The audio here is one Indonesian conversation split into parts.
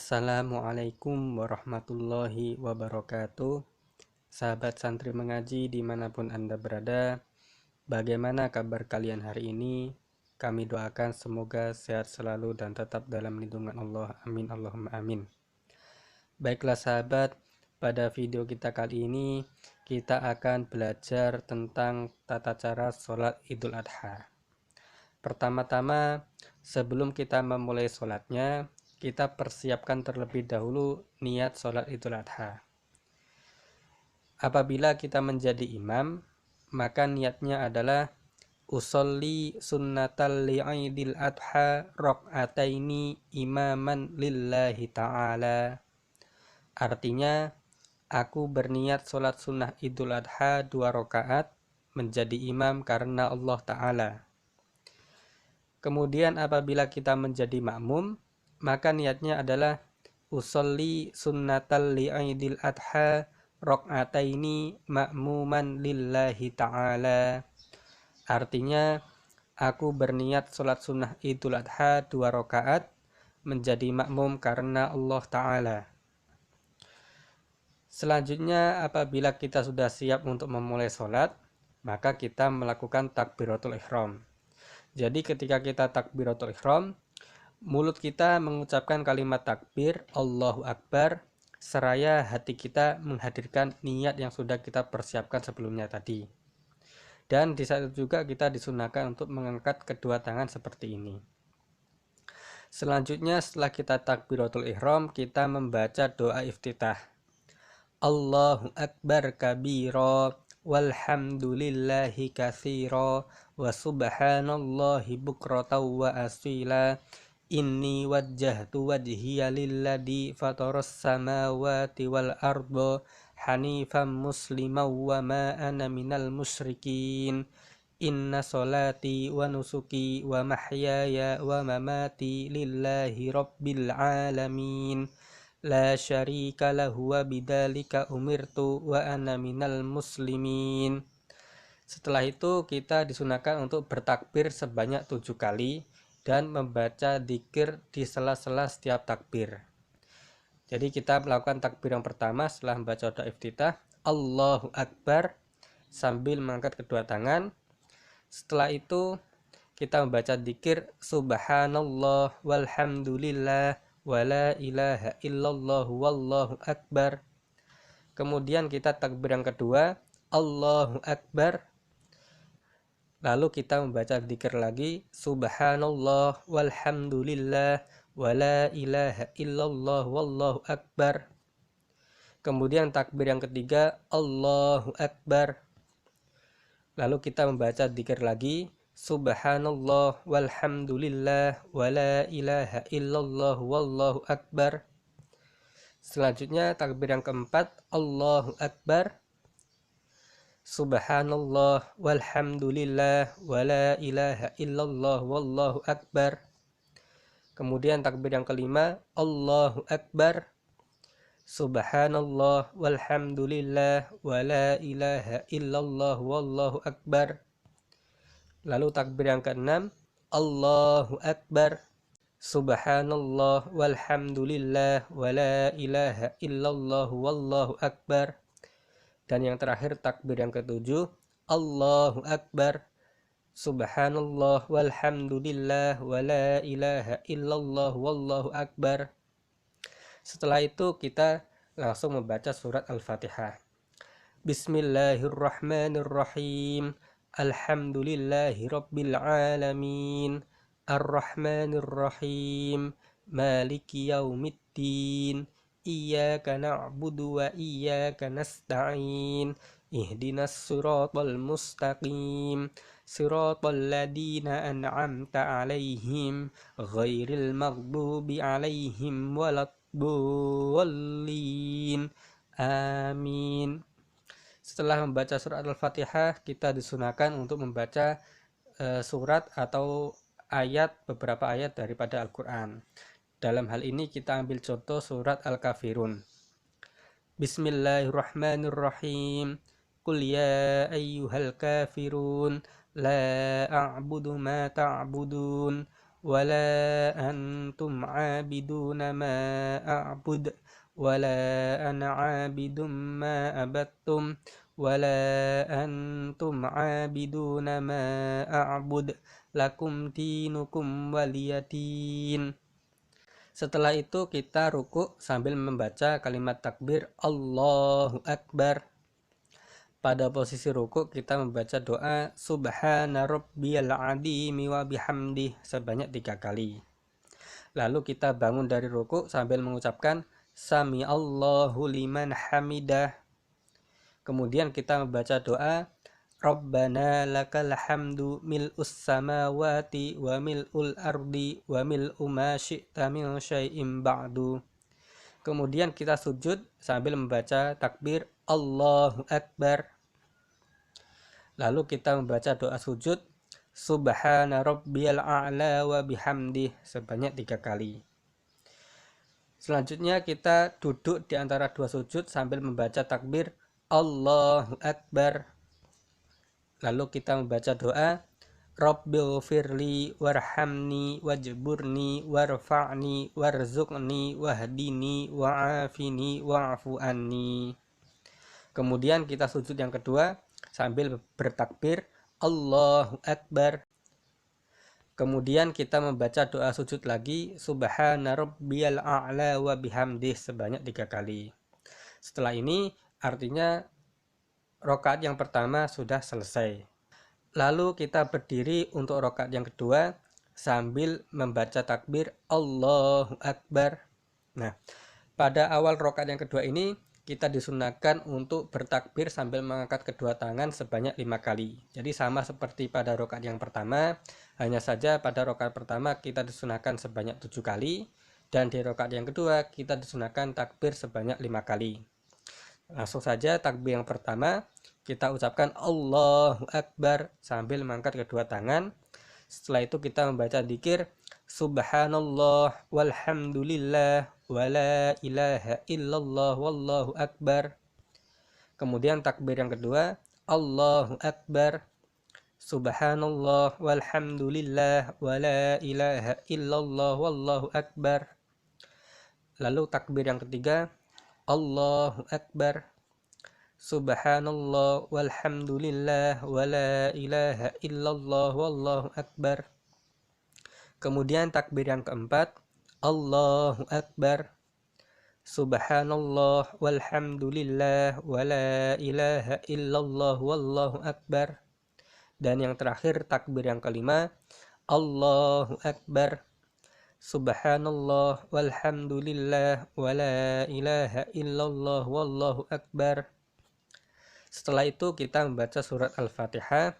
Assalamualaikum warahmatullahi wabarakatuh. Sahabat santri mengaji dimanapun Anda berada, bagaimana kabar kalian hari ini? Kami doakan semoga sehat selalu dan tetap dalam lindungan Allah. Amin Allahumma amin. Baiklah sahabat, pada video kita kali ini kita akan belajar tentang tata cara sholat Idul Adha. Pertama-tama, sebelum kita memulai sholatnya, kita persiapkan terlebih dahulu niat sholat Idul Adha. Apabila kita menjadi imam, maka niatnya adalah usolli sunnatal li'idil adha rok'ataini imaman lillahi ta'ala. Artinya, aku berniat sholat sunnah Idul Adha 2 rakaat menjadi imam karena Allah Ta'ala. Kemudian apabila kita menjadi makmum, maka niatnya adalah usolli sunnatal li'idil adha rok'ataini ma'muman lillahi ta'ala. Artinya, aku berniat sholat sunnah Idul Adha 2 rakaat menjadi makmum karena Allah Ta'ala. Selanjutnya, apabila kita sudah siap untuk memulai sholat, maka kita melakukan takbiratul ihram. Jadi ketika kita takbiratul ihram, mulut kita mengucapkan kalimat takbir Allahu Akbar, seraya hati kita menghadirkan niat yang sudah kita persiapkan sebelumnya tadi. Dan di saat itu juga kita disunahkan untuk mengangkat kedua tangan seperti ini. Selanjutnya setelah kita takbiratul ihram, kita membaca doa iftitah. Allahu Akbar kabira walhamdulillahi katsira wa subhanallahi bukratan wa asila. Inni wajjahtu wajhiya lilladzi fataras samawati wal arda hanifan musliman wa ma ana minal musyrikin. Inna salati wa nusuki wa mahyaya wa mamati lillahi rabbil alamin. La syarika lahu wa bidzalika umirtu wa ana minal muslimin. Setelah itu kita disunahkan untuk bertakbir sebanyak 7 kali dan membaca dzikir di sela-sela setiap takbir. Jadi kita melakukan takbir yang pertama setelah membaca doa iftitah, Allahu Akbar, sambil mengangkat kedua tangan. Setelah itu kita membaca dzikir Subhanallah walhamdulillah wa la ilaha illallah wallahu akbar. Kemudian kita takbir yang kedua, Allahu Akbar. Lalu kita membaca dzikir lagi Subhanallah walhamdulillah wa la ilaha illallah wallahu akbar. Kemudian takbir yang ketiga Allahu Akbar. Lalu kita membaca dzikir lagi Subhanallah walhamdulillah wa la ilaha illallah wallahu akbar. Selanjutnya takbir yang keempat Allahu Akbar. Subhanallah walhamdulillah wa la ilaha illallah wallahu akbar. Kemudian takbir yang kelima Allahu Akbar. Subhanallah walhamdulillah wa la ilaha illallah wallahu akbar. Lalu takbir yang keenam Allahu Akbar. Subhanallah walhamdulillah wa la ilaha illallah wallahu akbar. Dan yang terakhir takbir yang ketujuh Allahu Akbar. Subhanallah walhamdulillah wa la ilaha illallah wallahu akbar. Setelah itu kita langsung membaca surat Al-Fatihah. Bismillahirrahmanirrahim. Alhamdulillahi rabbil alamin. Ar-Rahmanir-Rahim. Maliki yaumiddin. Iyyaka na'budu wa iyyaka nasta'in. Ihdinas siratal mustaqim. Siratal ladzina an'amta 'alaihim ghairil maghdubi 'alaihim waladdallin. Amin. Setelah membaca surat Al-Fatihah, kita disunahkan untuk membaca surat atau beberapa ayat daripada Al-Quran. Dalam hal ini kita ambil contoh surat Al-Kafirun. Bismillahirrahmanirrahim. Qul ya ayyuhal kafirun la a'budu ma ta'budun ولا أنتم عابدون ما أعبد ولا أنا عابد ما عبدتم ولا أنتم عابدون ما أعبد lakum dinukum waliyatin. Setelah itu kita ruku sambil membaca kalimat takbir Allahu Akbar. Pada posisi ruku kita membaca doa Subhana rabbiyal azimi wa bihamdih sebanyak 3 kali. Lalu kita bangun dari ruku sambil mengucapkan Sami Allahu liman hamidah. Kemudian kita membaca doa Rabbana lakal hamdu mil'us samawati wa mil'ul ardi wa mil'u ma syi'ta min syai'im ba'du. Kemudian kita sujud sambil membaca takbir Allahu Akbar. Lalu kita membaca doa sujud Subhana rabbiyal a'la wa bihamdih sebanyak 3 kali. Selanjutnya kita duduk di antara dua sujud sambil membaca takbir Allahu Akbar. Lalu kita membaca doa Rabbil firli warhamni wajburni warfa'ni warzuqni wahdini wa'afini wa'fu anni. Kemudian kita sujud yang kedua sambil bertakbir Allahu Akbar. Kemudian kita membaca doa sujud lagi Subhana rabbiyal a'la wa bihamdih sebanyak 3 kali. Setelah ini artinya rakaat yang pertama sudah selesai. Lalu kita berdiri untuk rakaat yang kedua sambil membaca takbir Allahu Akbar. Nah, pada awal rakaat yang kedua ini kita disunahkan untuk bertakbir sambil mengangkat kedua tangan sebanyak 5 kali. Jadi sama seperti pada rakaat yang pertama, hanya saja pada rakaat pertama kita disunahkan sebanyak 7 kali dan di rakaat yang kedua kita disunahkan takbir sebanyak 5 kali. Langsung saja takbir yang pertama kita ucapkan Allahu Akbar sambil mengangkat kedua tangan. Setelah itu kita membaca dzikir Subhanallah walhamdulillah wala ilaha illallah wallahu akbar. Kemudian takbir yang kedua Allahu Akbar Subhanallah walhamdulillah wala ilaha illallah wallahu akbar. Lalu takbir yang ketiga Allahu Akbar Subhanallah walhamdulillah wala ilaha illallah wallahu akbar. Kemudian takbir yang keempat Allahu Akbar Subhanallah walhamdulillah wala ilaha illallah wallahu akbar. Dan yang terakhir takbir yang kelima Allahu Akbar Subhanallah walhamdulillah wala ilaha illallah wallahu akbar. Setelah itu kita membaca surat Al-Fatihah.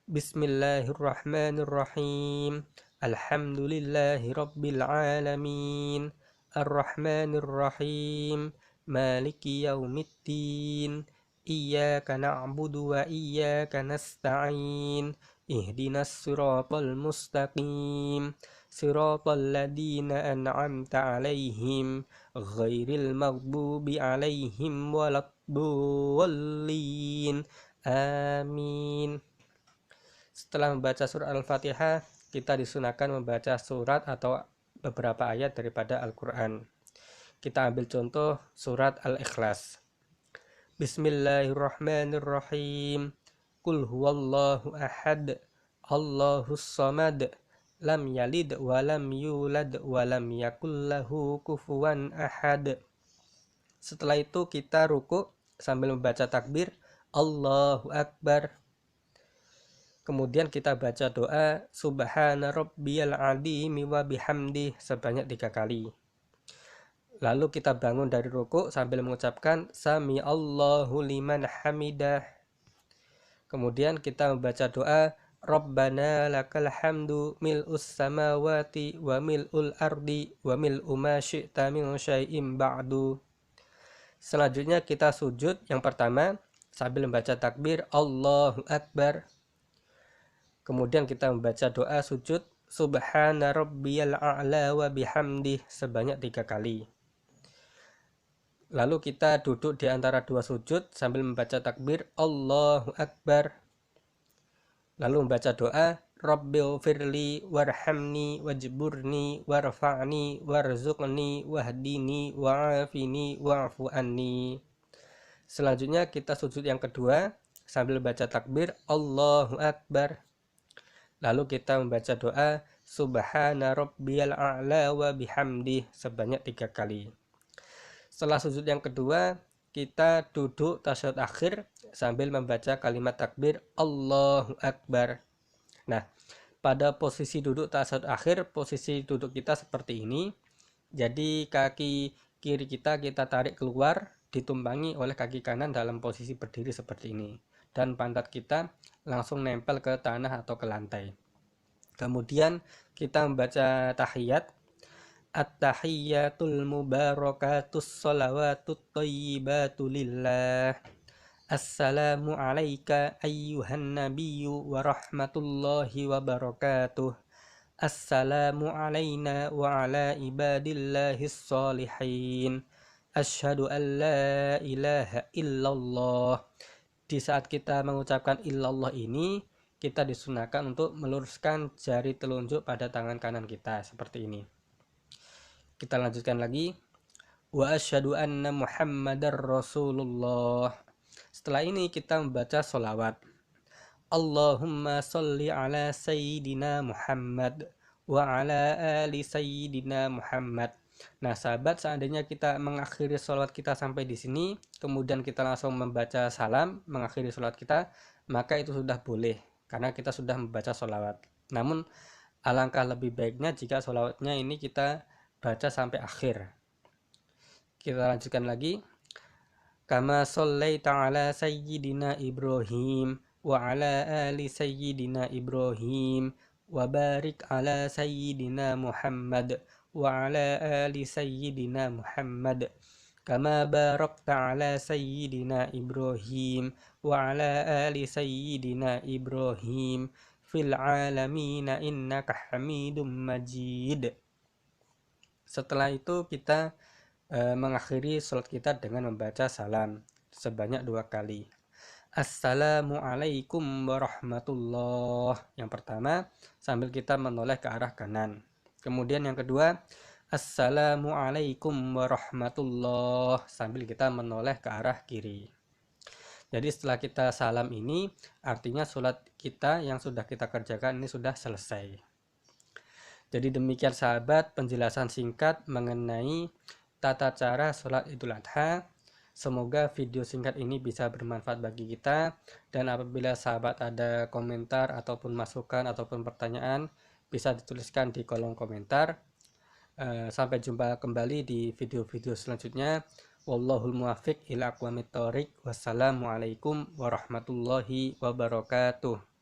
Bismillahirrahmanirrahim. Alhamdulillahi rabbil alamin. Ar-Rahmanir-Rahim. Maliki yaumiddin. Iyyaka na'budu wa iyyaka nasta'in. Ihdinas siratal mustaqim. Siratal ladzina an'amta 'alaihim ghairil maghdubi 'alaihim waladdallin. Amin. Setelah membaca surat Al-Fatihah, kita disunahkan membaca surat atau beberapa ayat daripada Al-Quran. Kita ambil contoh surat Al-Ikhlas. Bismillahirrahmanirrahim. Qul huwallahu ahad, Allahus samad, lam yalid wa lam yulad wa lam yakul lahu kufuwan ahad. Setelah itu kita ruku sambil membaca takbir Allahu Akbar. Kemudian kita baca doa Subhana rabbiyal azimi wa bihamdih sebanyak 3 kali. Lalu kita bangun dari ruku sambil mengucapkan Sami Allahu liman hamidah. Kemudian kita membaca doa Rabbana lakal hamdu mil'us samawati wa mil'ul ardi wa mil'u ma syi'ta min syai'im ba'du. Selanjutnya kita sujud yang pertama sambil membaca takbir Allahu Akbar. Kemudian kita membaca doa sujud Subhana rabbiyal a'la wa bihamdih sebanyak 3 kali. Lalu kita duduk di antara dua sujud sambil membaca takbir Allahu Akbar. Lalu membaca doa Rabbighfirli warhamni wajburni warfa'ni warzuqni wahdini wa'afini wa'fu anni. Selanjutnya kita sujud yang kedua sambil baca takbir Allahu Akbar. Lalu kita membaca doa Subhana rabbiyal a'la wa bihamdih sebanyak 3 kali. Setelah sujud yang kedua, kita duduk tasyahud akhir sambil membaca kalimat takbir Allahu Akbar. Nah, pada posisi duduk tasyahud akhir, posisi duduk kita seperti ini. Jadi kaki kiri kita tarik keluar, ditumpangi oleh kaki kanan dalam posisi berdiri seperti ini. Dan pantat kita langsung nempel ke tanah atau ke lantai. Kemudian kita membaca tahiyat. At-tahiyyatul mubarakatus sholawatut thayyibatu lillah. Assalamu alayka ayyuhan nabiyyu wa rahmatullahi wa barakatuh. Assalamu alayna wa ala ibadillahis sholihin. Asyhadu an la ilaha illallah. Di saat kita mengucapkan illallah ini, kita disunahkan untuk meluruskan jari telunjuk pada tangan kanan kita seperti ini. Kita lanjutkan lagi. Wa asyhadu anna Muhammadar Rasulullah. Setelah ini kita membaca sholawat. Allahumma sholli ala sayyidina Muhammad wa ala ali sayyidina Muhammad. Nah, sahabat, seandainya kita mengakhiri sholawat kita sampai di sini, kemudian kita langsung membaca salam, mengakhiri sholawat kita, maka itu sudah boleh, karena kita sudah membaca sholawat. Namun, alangkah lebih baiknya jika sholawatnya ini kita baca sampai akhir. Kita lanjutkan lagi. Kama shallaita ala sayyidina Ibrahim wa ala ali sayyidina Ibrahim wa barik ala sayyidina Muhammad wa ala ali sayyidina Muhammad kama barakta ala sayyidina Ibrahim wa ala ali sayyidina Ibrahim fil alamina innaka hamidum majid. Setelah itu kita mengakhiri sholat kita dengan membaca salam sebanyak 2 kali. Assalamualaikum warahmatullah. Yang pertama sambil kita menoleh ke arah kanan. Kemudian yang kedua Assalamualaikum warahmatullah sambil kita menoleh ke arah kiri. Jadi setelah kita salam ini artinya sholat kita yang sudah kita kerjakan ini sudah selesai. Jadi demikian sahabat penjelasan singkat mengenai tata cara sholat Idul Adha. Semoga video singkat ini bisa bermanfaat bagi kita, dan apabila sahabat ada komentar ataupun masukan ataupun pertanyaan bisa dituliskan di kolom komentar. Sampai jumpa kembali di video-video selanjutnya. Wallahul muwaffiq ila aqwamit thoriq. Wassalamualaikum warahmatullahi wabarakatuh.